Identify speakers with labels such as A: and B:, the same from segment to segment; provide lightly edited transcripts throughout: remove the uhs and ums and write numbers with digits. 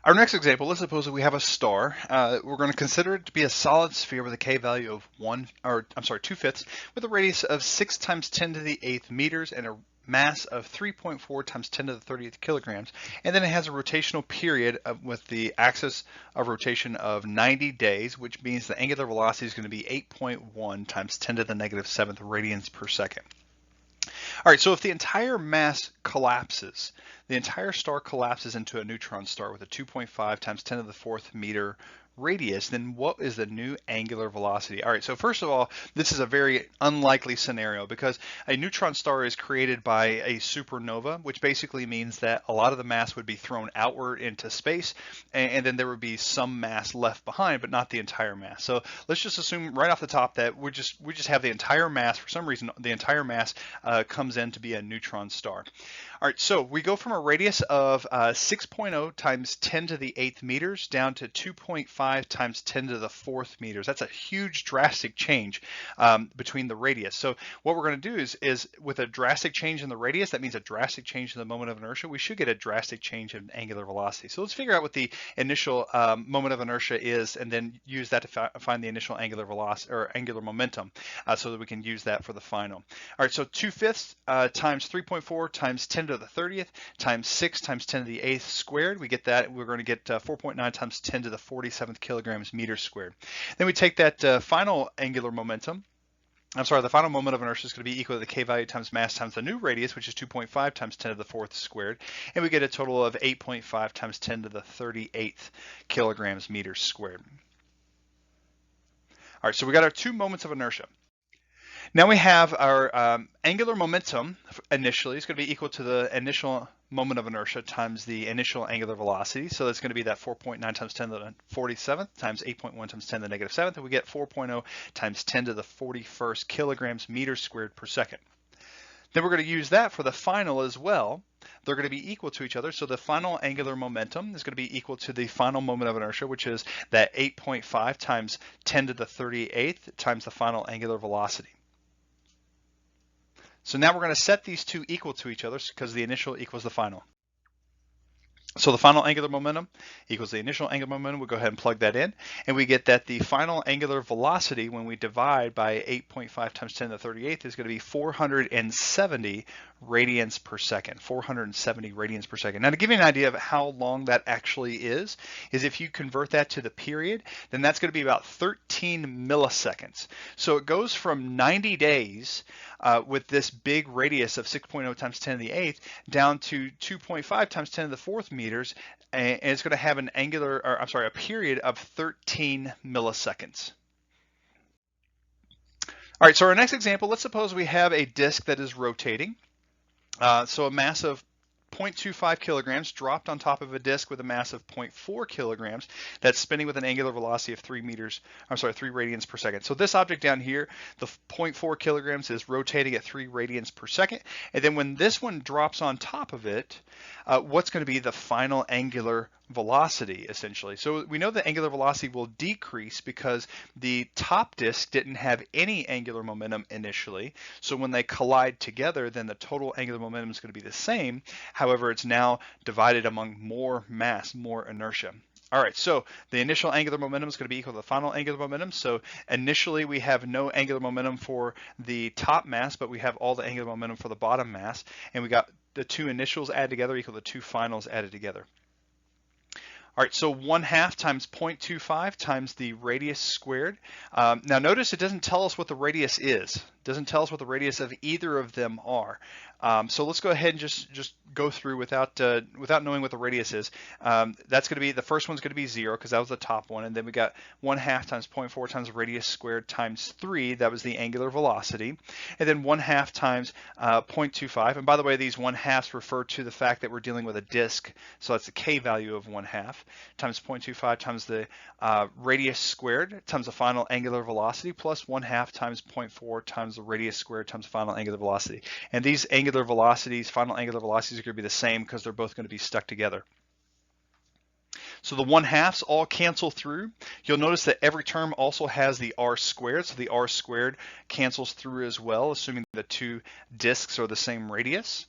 A: Our next example, let's suppose that we have a star. We're going to consider it to be a solid sphere with a K value of 2/5 with a radius of 6 times 10 to the 8th meters and a mass of 3.4 times 10 to the 30th kilograms. And then it has a rotational period with the axis of rotation of 90 days, which means the angular velocity is going to be 8.1 times 10 to the negative 7th radians per second. All right, so if the entire mass collapses, the entire star collapses into a neutron star with a 2.5 times 10 to the 4th meter radius, then what is the new angular velocity? All right, so first of all, this is a very unlikely scenario because a neutron star is created by a supernova, which basically means that a lot of the mass would be thrown outward into space, and then there would be some mass left behind, but not the entire mass. So let's just assume right off the top that we just have the entire mass. For some reason, the entire mass comes in to be a neutron star. All right, so we go from a radius of 6.0 times 10 to the 8th meters down to 2.5 times 10 to the 4th meters. That's a huge drastic change between the radius. So what we're going to do is with a drastic change in the radius, that means a drastic change in the moment of inertia, we should get a drastic change in angular velocity. So let's figure out what the initial moment of inertia is and then use that to find the initial angular velocity or angular momentum so that we can use that for the final. All right, so 2/5 times 3.4 times 10 to the 30th times 6 times 10 to the 8th squared. We get that. We're going to get 4.9 times 10 to the 47th kilograms meters squared. Then we take that final angular momentum. The final moment of inertia is going to be equal to the K value times mass times the new radius, which is 2.5 times 10 to the 4th squared. And we get a total of 8.5 times 10 to the 38th kilograms meters squared. All right, so we got our two moments of inertia. Now we have our angular momentum initially is going to be equal to the initial moment of inertia times the initial angular velocity. So that's going to be that 4.9 times 10 to the 47th times 8.1 times 10 to the negative 7th. And we get 4.0 times 10 to the 41st kilograms meters squared per second. Then we're going to use that for the final as well. They're going to be equal to each other. So the final angular momentum is going to be equal to the final moment of inertia, which is that 8.5 times 10 to the 38th times the final angular velocity. So now we're going to set these two equal to each other because the initial equals the final. So the final angular momentum equals the initial angular momentum. We'll go ahead and plug that in. And we get that the final angular velocity when we divide by 8.5 times 10 to the 38th is going to be 470 radians per second. 470 radians per second. Now to give you an idea of how long that actually is if you convert that to the period, then that's going to be about 13 milliseconds. So it goes from 90 days with this big radius of 6.0 times 10 to the 8th down to 2.5 times 10 to the 4th meters, and it's going to have an a period of 13 milliseconds. All right, so our next example, let's suppose we have a disk that is rotating. So a mass of 0.25 kilograms dropped on top of a disk with a mass of 0.4 kilograms that's spinning with an angular velocity of 3 radians per second. So this object down here, the 0.4 kilograms is rotating at 3 radians per second. And then when this one drops on top of it, what's going to be the final angular velocity essentially? So we know the angular velocity will decrease because the top disk didn't have any angular momentum initially. So when they collide together, then the total angular momentum is going to be the same. However, it's now divided among more mass, more inertia. All right, so the initial angular momentum is going to be equal to the final angular momentum. So initially we have no angular momentum for the top mass, but we have all the angular momentum for the bottom mass. And we got the two initials added together equal to two finals added together. All right, so 1/2 times 0.25 times the radius squared. Now notice it doesn't tell us what the radius is. It doesn't tell us what the radius of either of them are. So let's go ahead and just go through without knowing what the radius is. That's going to be, the first one's going to be 0 because that was the top one, and then we got 1/2 times 0.4 times radius squared times 3. That was the angular velocity, and then 1/2 times 0.25. And by the way, these 1/2s refer to the fact that we're dealing with a disk, so that's the K value of 1/2 times 0.25 times the radius squared times the final angular velocity plus 1/2 times 0.4 times the radius squared times the final angular velocity. And these angular velocities, final angular velocities, are going to be the same because they're both going to be stuck together. So the 1/2s all cancel through. You'll notice that every term also has the r squared, so the r squared cancels through as well, assuming the two disks are the same radius.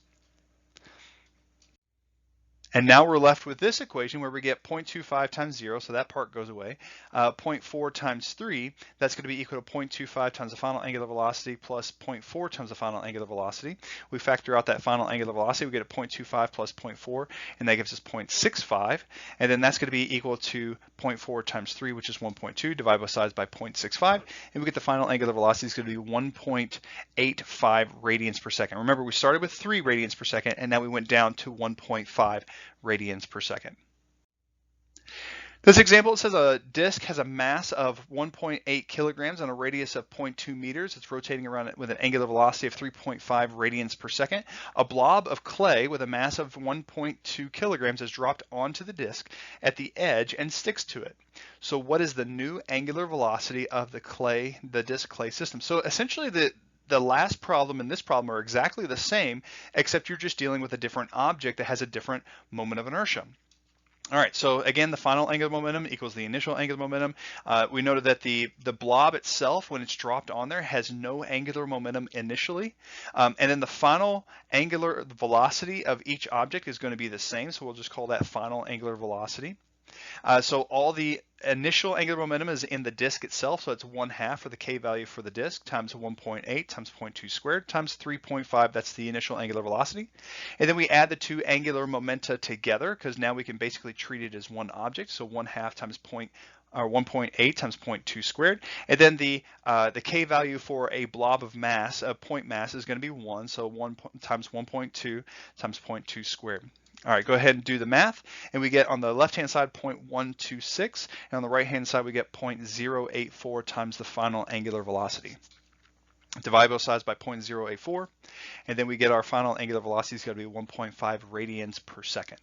A: And now we're left with this equation where we get 0.25 times 0, so that part goes away. 0.4 times 3, that's going to be equal to 0.25 times the final angular velocity plus 0.4 times the final angular velocity. We factor out that final angular velocity, we get a 0.25 plus 0.4, and that gives us 0.65. And then that's going to be equal to 0.4 times 3, which is 1.2, divided both sides by 0.65, and we get the final angular velocity is going to be 1.85 radians per second. Remember, we started with 3 radians per second, and now we went down to 1.5 radians per second. This example says a disk has a mass of 1.8 kilograms and a radius of 0.2 meters. It's rotating around it with an angular velocity of 3.5 radians per second. A blob of clay with a mass of 1.2 kilograms is dropped onto the disk at the edge and sticks to it. So what is the new angular velocity of the disk clay system? So essentially the last problem and this problem are exactly the same, except you're just dealing with a different object that has a different moment of inertia. All right, so again, the final angular momentum equals the initial angular momentum. We noted that the blob itself, when it's dropped on there, has no angular momentum initially. And then the final angular velocity of each object is going to be the same, so we'll just call that final angular velocity. So all the initial angular momentum is in the disk itself, so it's 1/2 for the K value for the disk times 1.8 times 0.2 squared times 3.5, that's the initial angular velocity. And then we add the two angular momenta together because now we can basically treat it as one object, so 1/2 times 1.8 times 0.2 squared. And then the K value for a blob of mass, a point mass, is going to be 1, so 1 times 1.2 times 0.2 squared. All right, go ahead and do the math, and we get on the left-hand side 0.126, and on the right-hand side we get 0.084 times the final angular velocity. Divide both sides by 0.084, and then we get our final angular velocity is going to be 1.5 radians per second.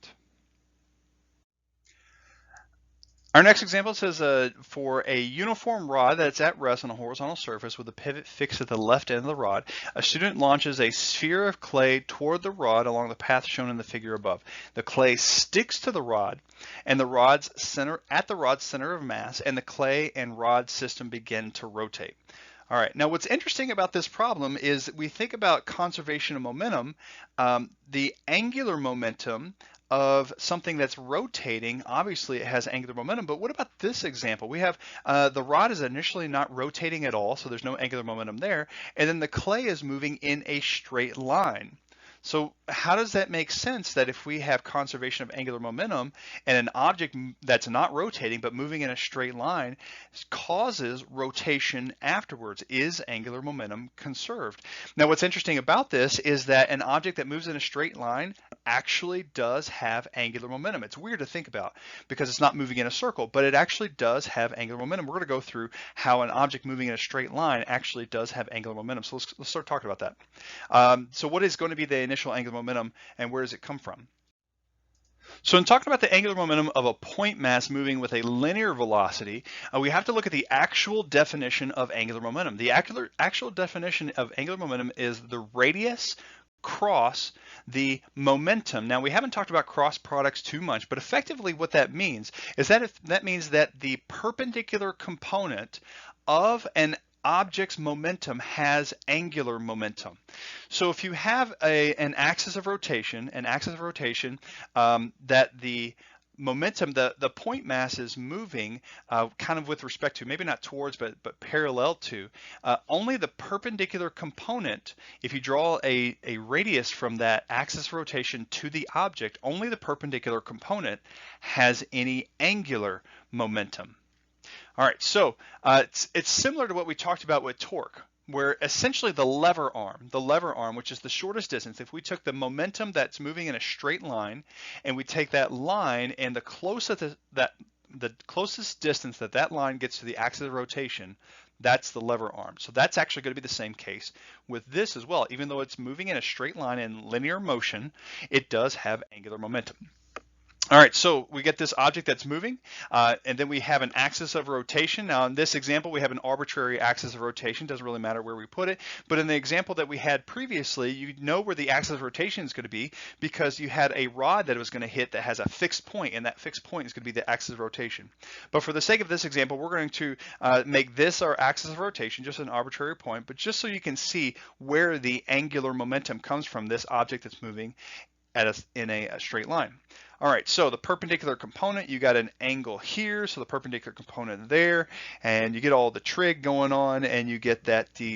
A: Our next example says for a uniform rod that's at rest on a horizontal surface with a pivot fixed at the left end of the rod, a student launches a sphere of clay toward the rod along the path shown in the figure above. The clay sticks to the rod and the rod's center of mass, and the clay and rod system begin to rotate. All right, now what's interesting about this problem is we think about conservation of momentum. The angular momentum of something that's rotating, obviously it has angular momentum, but what about this example? We have the rod is initially not rotating at all, so there's no angular momentum there, and then the clay is moving in a straight line. So how does that make sense that if we have conservation of angular momentum and an object that's not rotating but moving in a straight line causes rotation afterwards? Is angular momentum conserved? Now what's interesting about this is that an object that moves in a straight line actually does have angular momentum. It's weird to think about because it's not moving in a circle, but it actually does have angular momentum. We're going to go through how an object moving in a straight line actually does have angular momentum. So let's start talking about that. So what is going to be the initial angular momentum, and where does it come from? So in talking about the angular momentum of a point mass moving with a linear velocity, we have to look at the actual definition of angular momentum. The actual definition of angular momentum is the radius cross the momentum. Now we haven't talked about cross products too much, but effectively what that means is that that means that the perpendicular component of an object's momentum has angular momentum. So if you have an axis of rotation, that the momentum, the point mass is moving kind of with respect to, maybe not towards, but parallel to, only the perpendicular component, if you draw a radius from that axis of rotation to the object, only the perpendicular component has any angular momentum. All right, so it's similar to what we talked about with torque, where essentially the lever arm, which is the shortest distance, if we took the momentum that's moving in a straight line and we take that line and the closest distance that line gets to the axis of rotation, that's the lever arm. So that's actually going to be the same case with this as well. Even though it's moving in a straight line in linear motion, it does have angular momentum. All right, so we get this object that's moving, and then we have an axis of rotation. Now in this example, we have an arbitrary axis of rotation. Doesn't really matter where we put it. But in the example that we had previously, you know where the axis of rotation is going to be because you had a rod that it was going to hit that has a fixed point, and that fixed point is going to be the axis of rotation. But for the sake of this example, we're going to make this our axis of rotation, just an arbitrary point, but just so you can see where the angular momentum comes from, this object that's moving in a straight line. All right, so the perpendicular component, you got an angle here, so the perpendicular component there, and you get all the trig going on, and you get that the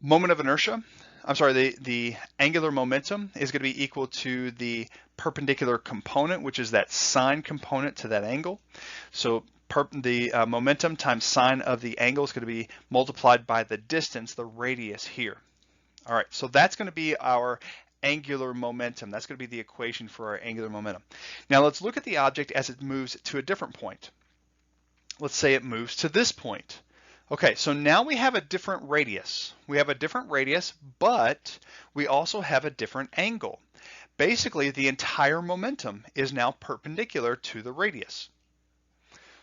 A: moment of inertia, the angular momentum is going to be equal to the perpendicular component, which is that sine component to that angle. So the momentum times sine of the angle is going to be multiplied by the distance, the radius here. All right, so that's going to be our angular momentum. That's going to be the equation for our angular momentum. Now let's look at the object as it moves to a different point. Let's say it moves to this point. Okay, so now we have a different radius. We have a different radius, but we also have a different angle. Basically, the entire momentum is now perpendicular to the radius.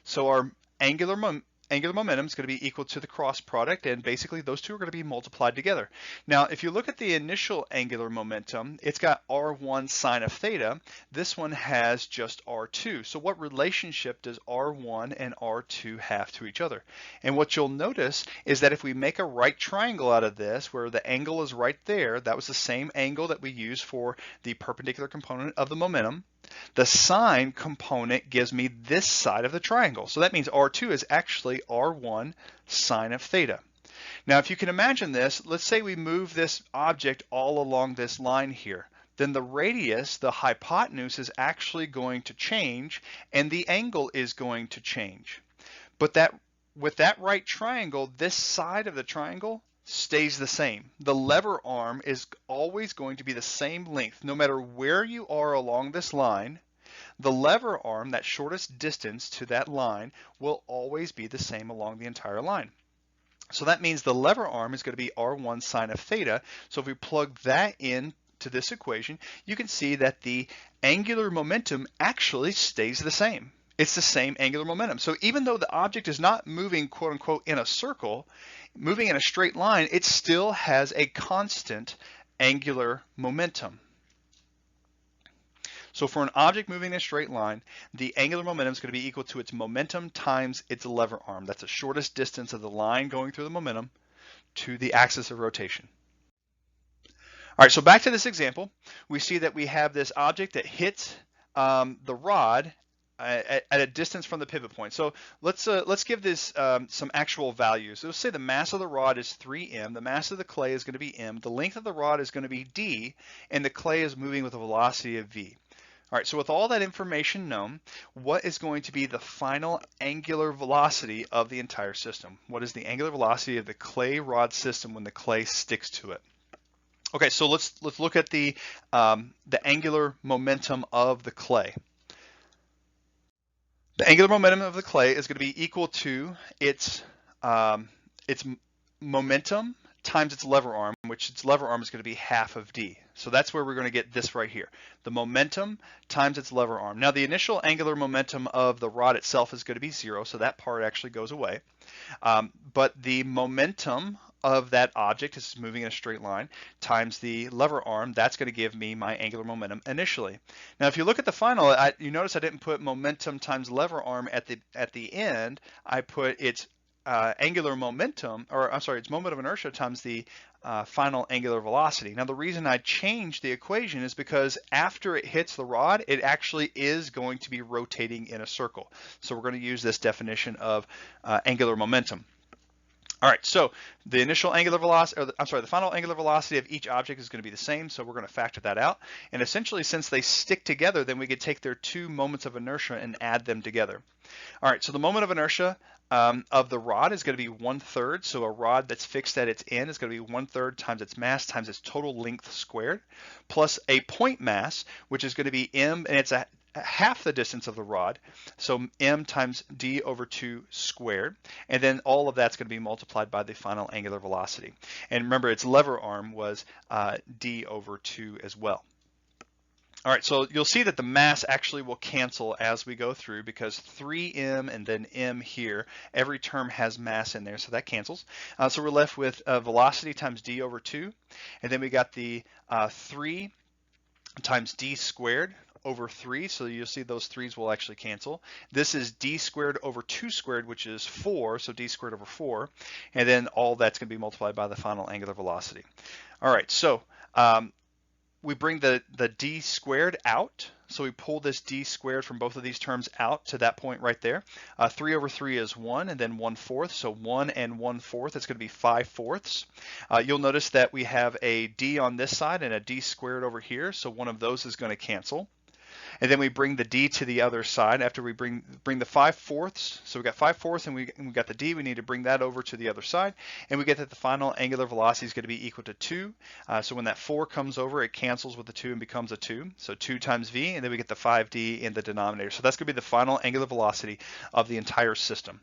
A: So our angular momentum is going to be equal to the cross product, and basically those two are going to be multiplied together. Now, if you look at the initial angular momentum, it's got r1 sine of theta. This one has just r2. So what relationship does r1 and r2 have to each other? And what you'll notice is that if we make a right triangle out of this, where the angle is right there, that was the same angle that we used for the perpendicular component of the momentum. The sine component gives me this side of the triangle. So that means R2 is actually R1 sine of theta. Now, if you can imagine this, let's say we move this object all along this line here. Then the radius, the hypotenuse, is actually going to change, and the angle is going to change. But with that right triangle, this side of the triangle stays the same. The lever arm is always going to be the same length. No matter where you are along this line, the lever arm, that shortest distance to that line, will always be the same along the entire line. So that means the lever arm is going to be R1 sine of theta. So if we plug that in to this equation, you can see that the angular momentum actually stays the same. It's the same angular momentum. So even though the object is not moving, quote unquote, in a circle, moving in a straight line, it still has a constant angular momentum. So for an object moving in a straight line, the angular momentum is going to be equal to its momentum times its lever arm. That's the shortest distance of the line going through the momentum to the axis of rotation. All right, so back to this example, we see that we have this object that hits the rod at a distance from the pivot point. So let's give this some actual values. Let's say the mass of the rod is 3m, the mass of the clay is going to be m, the length of the rod is going to be d, and the clay is moving with a velocity of v. All right, so with all that information known, what is going to be the final angular velocity of the entire system? What is the angular velocity of the clay rod system when the clay sticks to it? Okay, so let's look at the angular momentum of the clay. The angular momentum of the clay is going to be equal to its momentum times its lever arm, which its lever arm is going to be half of d. So that's where we're going to get this right here. The momentum times its lever arm. Now the initial angular momentum of the rod itself is going to be 0, so that part actually goes away. But the momentum of that object is moving in a straight line times the lever arm, that's going to give me my angular momentum initially. Now if you look at the final, you notice I didn't put momentum times lever arm at the end. I put its angular momentum, or I'm sorry, its moment of inertia times the final angular velocity. Now the reason I changed the equation is because after it hits the rod, it actually is going to be rotating in a circle. So we're going to use this definition of angular momentum. All right, so the initial angular velocity, the final angular velocity of each object is going to be the same, so we're going to factor that out. And essentially, since they stick together, then we could take their two moments of inertia and add them together. All right, so the moment of inertia of the rod is going to be 1/3. So a rod that's fixed at its end is going to be 1/3 times its mass times its total length squared, plus a point mass, which is going to be m, and it's half the distance of the rod, so m times d over 2 squared, and then all of that's going to be multiplied by the final angular velocity. And remember, its lever arm was d over 2 as well. All right, so you'll see that the mass actually will cancel as we go through, because 3m and then m here, every term has mass in there, so that cancels. So we're left with velocity times d over 2, and then we got the 3 times d squared over 3, so you'll see those 3's will actually cancel. This is d squared over 2 squared, which is 4, so d squared over 4, and then all that's going to be multiplied by the final angular velocity. All right, so we bring the d squared out. So we pull this d squared from both of these terms out to that point right there. 3 over 3 is 1, and then 1/4. So 1 and 1/4, it's going to be 5/4. You'll notice that we have a d on this side and a d squared over here. So one of those is going to cancel. And then we bring the d to the other side after we bring the 5/4. So we got 5/4 and we got the d. We need to bring that over to the other side, and we get that the final angular velocity is going to be equal to 2. So when that 4 comes over, it cancels with the 2 and becomes a 2. So 2 times v, and then we get the 5d in the denominator. So that's going to be the final angular velocity of the entire system.